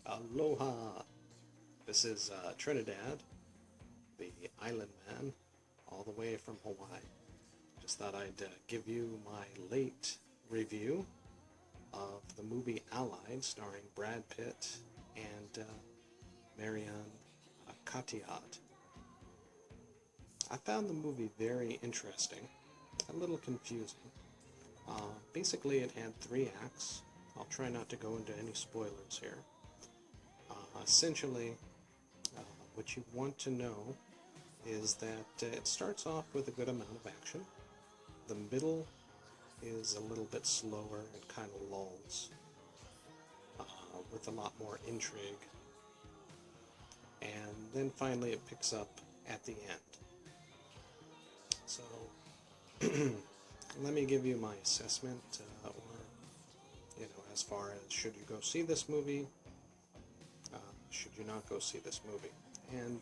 Aloha! This is Trinidad, the island man, all the way from Hawaii. Just thought I'd give you my late review of the movie Allied, starring Brad Pitt and Marianne Cotillard. I found the movie very interesting, a little confusing. Basically, it had 3 acts. I'll try not to go into any spoilers here. Essentially, what you want to know is that it starts off with a good amount of action. The middle is a little bit slower and kind of lulls, with a lot more intrigue. And then finally it picks up at the end. So, let me give you my assessment, or, as far as should you go see this movie, should you not go see this movie. And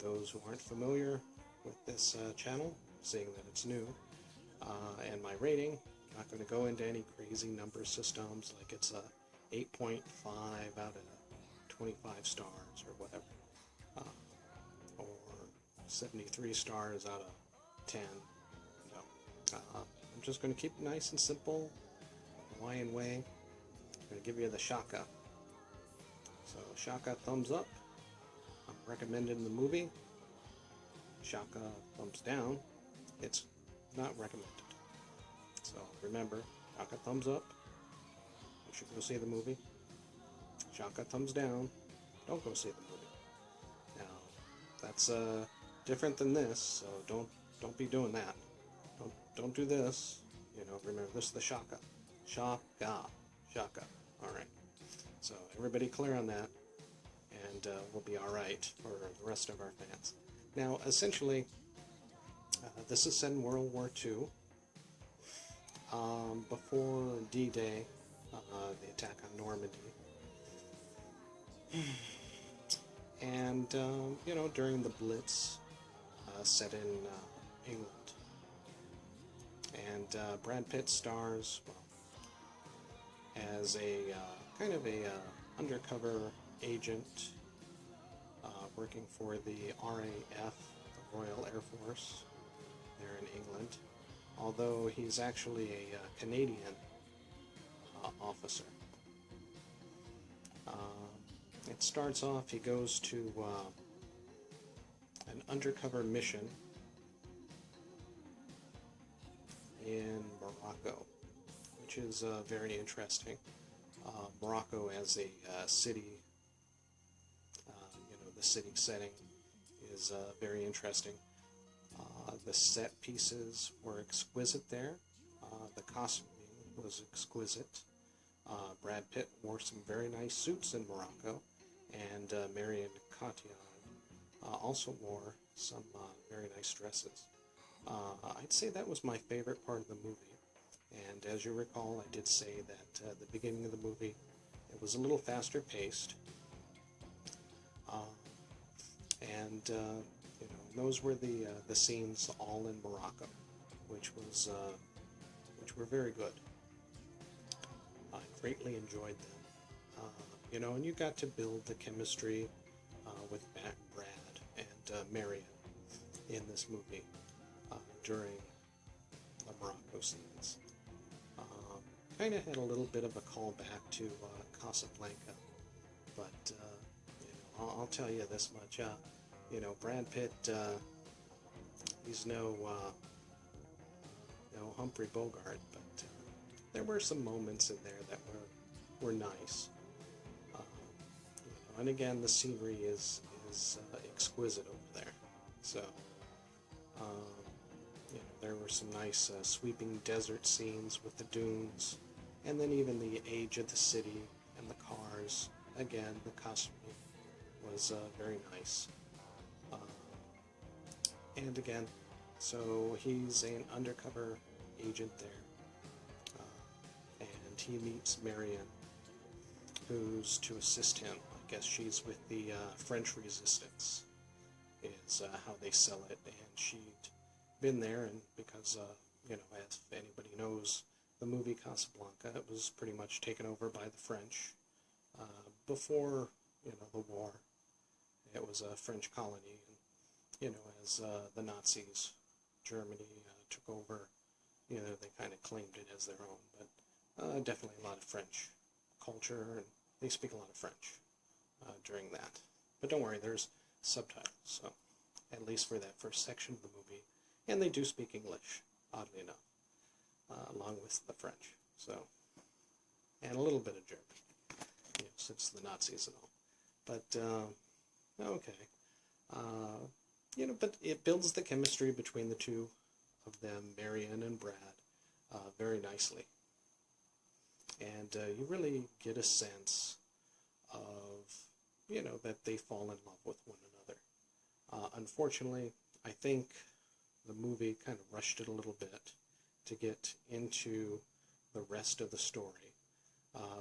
those who aren't familiar with this channel, seeing that it's new, and my rating, I'm not going to go into any crazy number systems like it's a 8.5 out of 25 stars or whatever, or 73 stars out of 10. No. I'm just going to keep it nice and simple, Hawaiian way. I'm going to give you the shaka. So shaka, thumbs up. I'm recommending the movie. Shaka, thumbs down. It's not recommended. So remember, shaka, thumbs up. You should go see the movie. Shaka, thumbs down. Don't go see the movie. Now, that's different than this, so don't be doing that. Don't do this. Remember, this is the shaka. Shaka. Shaka. Alright. So, everybody clear on that, and we'll be alright for the rest of our fans. Now, essentially, this is set in World War II, before D-Day, the attack on Normandy. And, during the Blitz, set in England. And Brad Pitt stars, as a kind of a undercover agent working for the RAF, the Royal Air Force, there in England, although he's actually a Canadian officer. It starts off, he goes to an undercover mission in Morocco, which is very interesting. Morocco as a city, the city setting is very interesting. The set pieces were exquisite there. The costuming was exquisite. Brad Pitt wore some very nice suits in Morocco, and Marianne Cotillard also wore some very nice dresses. I'd say that was my favorite part of the movie. And as you recall, I did say that the beginning of the movie, it was a little faster paced. Those were the scenes all in Morocco, which were very good. I greatly enjoyed them. And you got to build the chemistry with Brad and Marion in this movie during the Morocco scenes. Kind of had a little bit of a callback to Casablanca, but I'll tell you this much. Brad Pitt, he's no Humphrey Bogart, but there were some moments in there that were nice. And again, the scenery is exquisite over there. So, there were some nice sweeping desert scenes with the dunes, and then even the age of the city and the cars. Again, the costuming was very nice. And again, so he's an undercover agent there, and he meets Marion, who's to assist him. I guess she's with the French Resistance, is how they sell it, and she'd been there, and because, as anybody knows, the movie Casablanca, it was pretty much taken over by the French, before, the war. It was a French colony, and, as the Nazis, Germany, took over, they kind of claimed it as their own, but definitely a lot of French culture, and they speak a lot of French during that. But don't worry, there's subtitles, so at least for that first section of the movie, and they do speak English, oddly enough, along with the French, so, and a little bit of German, since the Nazis and all. But, okay. But it builds the chemistry between the two of them, Marion and Brad, very nicely. And you really get a sense of, that they fall in love with one another. Unfortunately, I think the movie kind of rushed it a little bit to get into the rest of the story.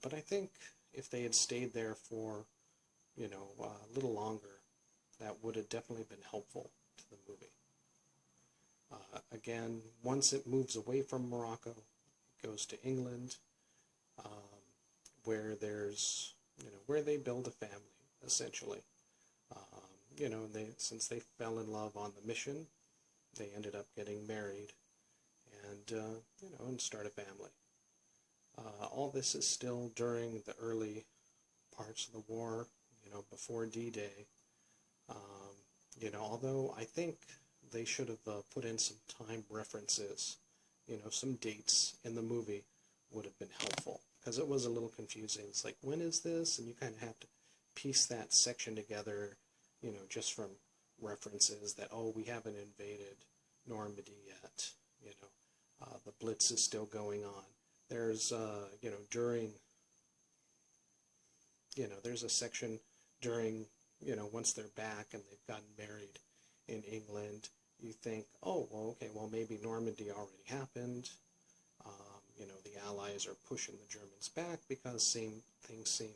But I think if they had stayed there for, a little longer, that would have definitely been helpful to the movie. Again, once it moves away from Morocco, it goes to England, where there's, where they build a family, essentially. Since they fell in love on the mission, they ended up getting married and, and start a family. All this is still during the early parts of the war, before D-Day. Although I think they should have put in some time references, some dates in the movie would have been helpful, because it was a little confusing. It's like, when is this? And you kind of have to piece that section together, just from references that, oh, we haven't invaded Normandy yet, the Blitz is still going on. There's, there's a section during, once they're back and they've gotten married in England, you think, oh, well, okay, well, maybe Normandy already happened. The Allies are pushing the Germans back because things seem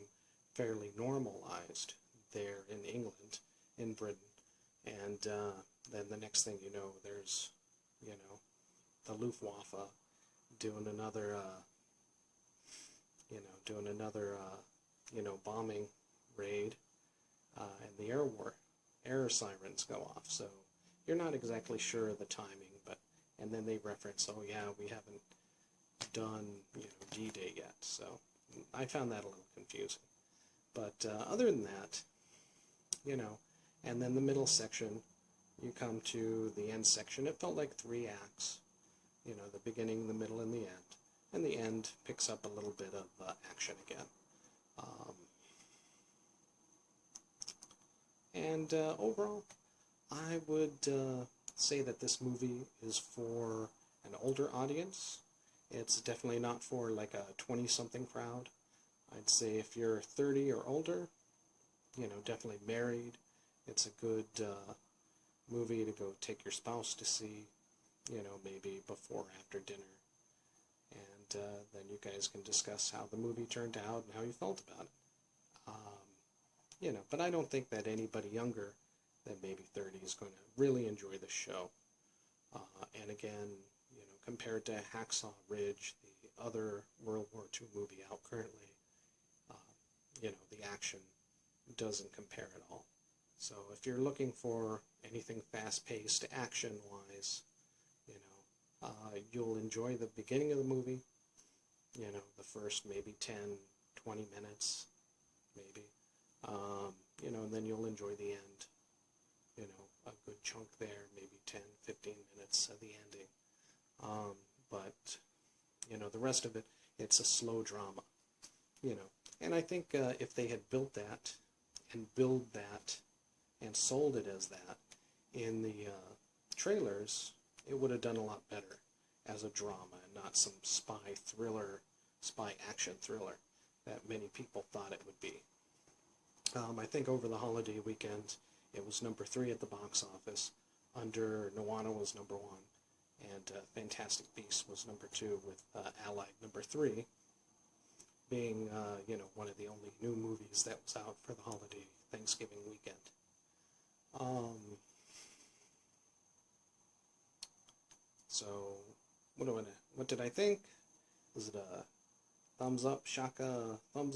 fairly normalized there in England, in Britain. And then the next thing you know, there's, the Luftwaffe doing another, bombing raid, and the air sirens go off. So you're not exactly sure of the timing, and then they reference, oh yeah, we haven't done, D-Day yet. So I found that a little confusing. But other than that, and then the middle section, you come to the end section. It felt like 3 acts, the beginning, the middle, and the end. And the end picks up a little bit of action again. Overall, I would say that this movie is for an older audience. It's definitely not for like a 20-something crowd. I'd say if you're 30 or older, definitely married, it's a good movie to go take your spouse to see, maybe before or after dinner. And then you guys can discuss how the movie turned out and how you felt about it. But I don't think that anybody younger than maybe 30 is going to really enjoy the show. And again, compared to Hacksaw Ridge, the other World War II movie out currently, the action doesn't compare at all. So if you're looking for anything fast-paced, action-wise, you'll enjoy the beginning of the movie, the first maybe 10, 20 minutes, maybe, and then you'll enjoy the end, a good chunk there, maybe 10, 15 minutes of the ending. But, the rest of it, it's a slow drama, and I think if they had built that and billed that and sold it as that in the trailers, it would have done a lot better as a drama and not some spy action thriller that many people thought it would be. I think over the holiday weekend, it was number 3 at the box office. Under Moana was number 1, and Fantastic Beasts was number 2, with Allied number 3, being, one of the only new movies that was out for the holiday Thanksgiving weekend. So, what did I think? Was it a thumbs up, shaka, thumbs up?